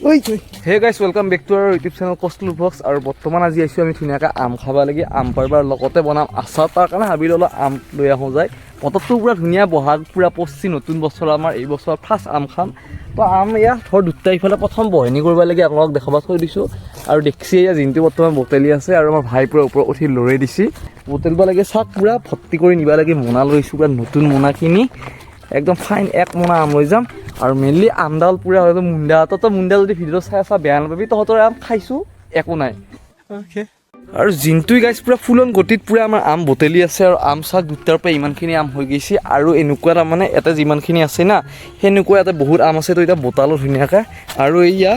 Hey guys, welcome back to our YouTube channel Kosluvlogs. আৰু বৰ্তমান আজি আইছো আমি ধুনিয়াকৈ আম খাবা লাগি আম পাৰবাৰ লগতে বনাম আচাৰ তাৰ কাৰণে হাবি ললো আম লৈ আহো যায় পতকটো পুৰা ধুনিয়া বহাগ পুৰা পচি নতুন বছৰ আমাৰ এই বছৰ ফাৰ্ষ্ট আম খাম তো আম ইয়া ধৰ দুটা ইফালে প্ৰথম বহনি কৰিব লাগি আপোনাক দেখাবা থৈ দিছো আৰু দেখছি ইয়া জিনটো বৰ্তমান বটেলি আছে আৰু আমাৰ ভাই পুৰা ওপৰত উঠি লৰাই দিছি বটেলব লাগে চাক পুৰা ভৰ্তি কৰি নিবা লাগে মোনা লৈছো পুৰা নতুন মোনা কিনি একদম ফাইন এক মোনা আম লৈ যাম আৰু মেনলি আমডাল পুৰা হয়তো মুণ্ডা তো মুণ্ডা যদি ভিডিঅ চাই আছা বেয়া নাপাবি তহঁতৰ আম খাইছো একো নাই ওকে আৰু জিনটুই গাইছ পুৰা ফুলন গতিত পুৰা আমাৰ আম বটেলি আছে আৰু আম চাক দুটাৰ পৰা ইমানখিনি আম হৈ গৈছে আৰু এনেকুৱা তাৰমানে এটা যিমানখিনি আছে না সেনেকুৱা এটা বহুত আম আছে তো এটা বটালো ধুনীয়াকৈ আৰু এইয়া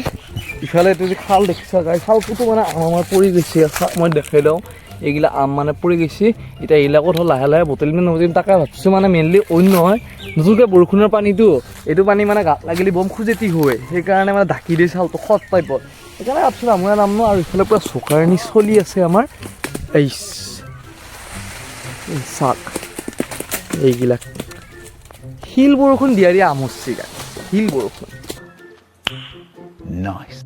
ইফালে এইটো যে খাল দেখিছা গাইছ খালটোতো মানে আম আমাৰ পৰি গৈছে মই দেখাই দিওঁ এইগিলা আম মানে পৰি গৈছে এতিয়া এইবিলাকত হ'ল লাহে লাহে বটলি নজিম তাকে ভাবিছোঁ মানে মেইনলি অন্য নহয় নতুনকৈ বৰষুণৰ পানীটো এইটো পানী মানে গাত লাগিলে বম খুজেতি হয় সেইকাৰণে মানে ঢাকি দিয়ে চালটো খত টাইপত সেইকাৰণে ভাবিছোঁ আমাৰ নাম ন আৰু ইফালে পুৰা চকাৰণি চলি আছে আমাৰ এই চাক এইগিলাক শিল বৰষুণ দিয়াৰি আম হচ্ছে গা শিল বৰষুণ নাইচ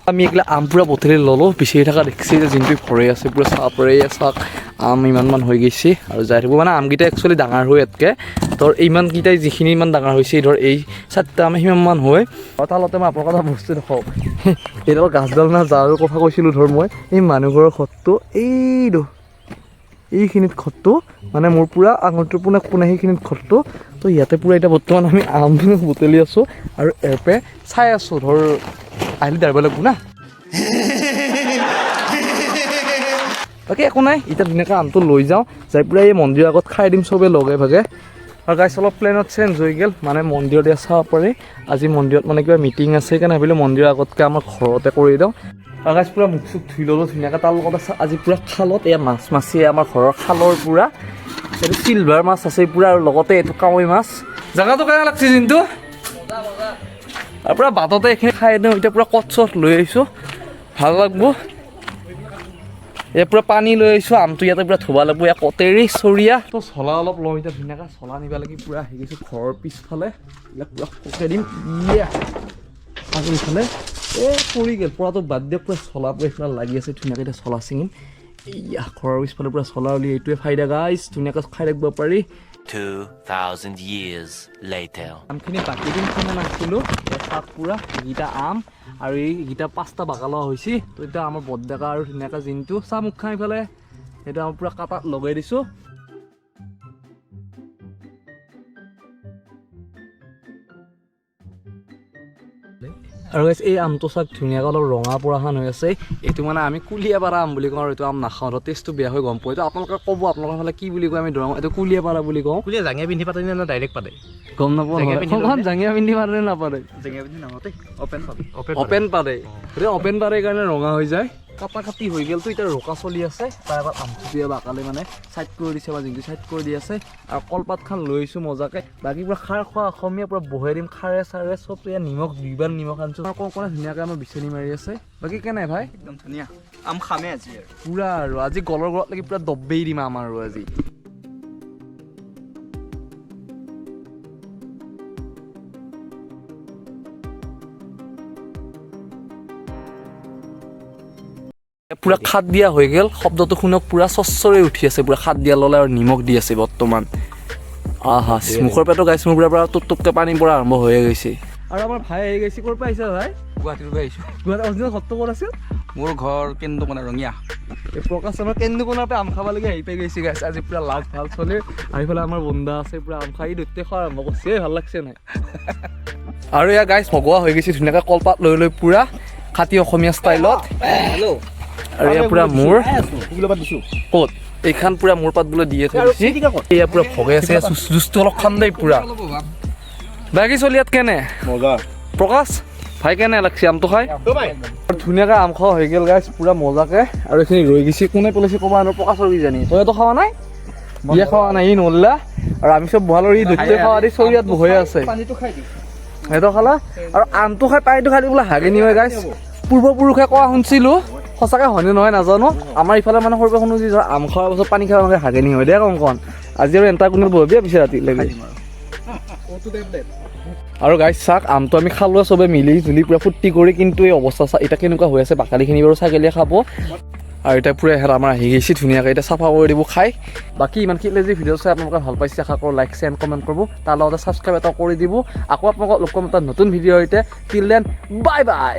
আমি এইগিলা আম পুৰা বটলি ল'লোঁ বিচাৰি থকা দেখিছে যে যোনটো ভৰাই আছে পুৰা চাপৰে চাক আম ইমানমান হৈ গৈছে আৰু যাই থাকিব মানে আমকেইটা একচুৱেলি ডাঙৰ হৈ ইয়াতকৈ ধৰ ইমানকেইটাই যিখিনি ইমান ডাঙৰ হৈছে ধৰ এই চাৰিটা আমি সিমানমান হয় আৰু তালতে মই আপোনালোকৰ এটা বস্তু দেখাওঁ এইডাল গাছডাল না যাৰ কথা কৈছিলোঁ ধৰ মই এই মানুহঘৰৰ ঘৰটো এইখিনিত ঘৰটো মানে মোৰ পুৰা আঙুলিটোৰ পোনে সেইখিনিত ঘৰটো তো ইয়াতে পুৰা এতিয়া বৰ্তমান আমি আম বুটলি আছোঁ আৰু এৰপে চাই আছোঁ ধৰ আহিলে দাঁড়িব লাগিব না তাকে একো নাই এতিয়া ধুনীয়াকৈ আমটো লৈ যাওঁ যাই পুৰা এই মন্দিৰৰ আগত খাই দিম চবেই লগে ভাগে আৰু গাইছ অলপ প্লেনত চেঞ্জ হৈ গ'ল মানে মন্দিৰত চাব পাৰি আজি মন্দিৰত মানে কিবা মিটিং আছে সেইকাৰণে ভাবিলোঁ মন্দিৰৰ আগতকৈ আমাৰ ঘৰতে কৰি দিওঁ আৰু গাইছ পুৰা মুখ চুখ ধুই ল'লোঁ ধুনীয়াকৈ তাৰ লগত আছে আজি পুৰা খালত এয়া মাছ মাছি আমাৰ ঘৰৰ খালৰ পুৰা এইটো চিলভাৰ মাছ আছে পুৰা আৰু লগতে এইটো কাৱৈ মাছ জেগাটো কেনে লাগছে যোনটো আৰু পুৰা বাটতে এইখিনি খাই দিওঁ এতিয়া পুৰা কট চট লৈ আহিছোঁ ভাল লাগব এয়া পুৰা পানী লৈ আহিছোঁ আমটো ইয়াতে পুৰা ধুবা লাগব এয়া কটেৰী চৰিয়া তো চলা অলপ লওঁ এতিয়া ধুনীয়াকৈ চলা নিবা লাগি পুৰা আহি গৈছোঁ ঘৰৰ পিছফালে এইবিলাক পুৰা পকাই দিম আৰু ইফালে এই পৰি গ'ল পৰাটো বাদ দিয়ক পুৰা চলা পুৰা এইফালে লাগি আছে ধুনীয়াকৈ এতিয়া চলা ছিঙিম এয়া ঘৰৰ পিছফালে পুৰা চলা উলি এইটোৱে ফাইদা গাইছ ধুনীয়াকৈ খাই থাকিব পাৰি 2000 years later আমখিনি বাকী দিন খানা নাছিলোঁ তাত পুৰা এইকেইটা আম আৰু এইকেইটা 5টা বাগা লোৱা হৈছে তো এতিয়া আমাৰ বদ্দাকা আৰু ধুনীয়াকৈ জিনটো চাহ মুখ খাই পেলাই সেইটো আমাৰ পুৰা কাটাত লগাই দিছোঁ আৰু এই আমটো চাক ধুনীয়াকৈ অলপ ৰঙা পৰাখান হৈ আছে এইটো মানে আমি কুলিয়া পাৰা আম বুলি কওঁ আৰু এইটো আম নাখাওঁ তো টেষ্টটো বেয়া হৈ গম পোৱা এইটো আপোনালোকে ক'ব আপোনালোকৰ ফালে কি বুলি কয় আমি ধৰক এইটো কুলিয়া পাৰা বুলি কওঁ কুলিয়া জাঙিয়া পিন্ধি পাতে নে ডাইৰেক্ট পাতে গম নাপাওঁ জাঙিয়া পিন্ধি পাতে নাপাতে জাঙিয়া পিন্ধি নাপাতে অপেন পাতে গতিকে অপেন পাৰে কাৰণে ৰঙা হৈ যায় কাটা কাটি হৈ গ'লতো এতিয়া ৰকা চলি আছে তাৰ এবাৰ আমটো বাকালে মানে চাইড কৰি দিছে বা যোনটো চাইড কৰি দি আছে আৰু কলপাতখন লৈ আহিছোঁ মজাকৈ বাকী পুৰা খাৰ খোৱা অসমীয়া পুৰা বহাই দিম খাৰে চাৰে চব ইয়াত নিমখ 2 নিমখ আনিছোঁ কোনে ধুনীয়াকৈ আমাৰ বিচনী মাৰি আছে বাকী কেনে ভাই একদম ধুনীয়া আম খামে আজি পুৰা আৰু আজি গলৰ গলত লাগি পুৰা দব্বেই দিম আম আৰু আজি পুৰা খাত দিয়া হৈ গ'ল শব্দটো শুনক পুৰা চচ্চৰে উঠি আছে পুৰা খাত দিয়া ল'লে আৰু নিমখ দি আছে বৰ্তমান আহা মুখৰ পেটো গাইছ মোৰ পুৰা টুপটুপকৈ পানী পৰা আৰম্ভ হৈ গৈছে আৰু আমাৰ ভাই আহি গৈছে ক'ৰ পৰা আহিছে ভাই গুৱাহাটীৰ পৰা আহিছোঁ গুৱাহাটী অৰিজিনেল ঘৰটো ক'ত আছিল মোৰ ঘৰ কেন্দুকোনা ৰঙিয়া এই প্ৰকাশ আমাৰ কেন্দুকোনাৰ পৰা আম খাবলৈকে আহি পাই গৈছে গাইছ আজি পুৰা লাগ ভাল চলে আহিফালে আমাৰ বন্ধা আছে পুৰা আম খাই দুটাই খোৱা আৰম্ভ কৰিছে ভাল লাগছে নাই আৰু এয়া গাইছ ভগোৱা হৈ গৈছে ধুনীয়াকৈ কলপাত লৈ লৈ পুৰা খাটি অসমীয়া ষ্টাইলত হেল্ল' আৰু এয়া পুৰা মোৰ ক'ত এইখন পুৰা মোৰ পাত বোলে দিয়ে থৈ দিছে এয়া পুৰা ভগাই আছে জুচটো অলপ খাম দেই পুৰা বাকী চলি ইয়াত কেনে মজা প্ৰকাশ ভাই কেনে লাগছে আমটো খাই ধুনীয়াকৈ আম খোৱা হৈ গ'ল গাইছ পুৰা মজাকৈ আৰু এইখিনি ৰৈ গৈছে কোনে পেলাইছে ক'বা আৰু প্ৰকাশৰ কি জানি তইতো খোৱা নাই ইয়ে খোৱা নাই ই নল্লা আৰু আমি চব বহালৰ ই দুটাই খোৱা দি চৰিয়াত বহি আছে সেইটো খালা আৰু আমটো খাই পানীটো খাই দিবলৈ হাগেনি হয় গাইছ পূৰ্বপুৰুষে কোৱা শুনিছিলোঁ সঁচাকৈ হয়নে নহয় নাজানো আমাৰ ইফালে মানে সৰুৰে শুনো যে আম খোৱাৰ পাছত পানী খোৱাৰ হাগেনি হয় দে কম আজি আৰু এণ্টাৰ কোনো বহিবি পিছে ৰাতিলৈকে আৰু গাইছ চাওক আমটো আমি খালোঁ চবে মিলি জুলি পূৰা ফূৰ্তি কৰি কিন্তু এই অৱস্থা এতিয়া কেনেকুৱা হৈ আছে বাকলিখিনি বাৰু ছাগলীয়ে খাব আৰু এতিয়া পূৰা এহেত আমাৰ আহি গৈছে ধুনীয়াকৈ এতিয়া চাফা কৰি দিব খাই বাকী ইমানখিনি যদি ভিডিঅ' চাই আপোনালোকে ভাল পাইছে আশা কৰোঁ লাইক শ্বেয়াৰ কমেণ্ট কৰিব তাৰ লগতে ছাবস্ক্ৰাইব এটা কৰি দিব আকৌ আপোনালোকক লগ পাম এটা নতুন ভিডিঅ' সৈতে টিল দেন বাই বাই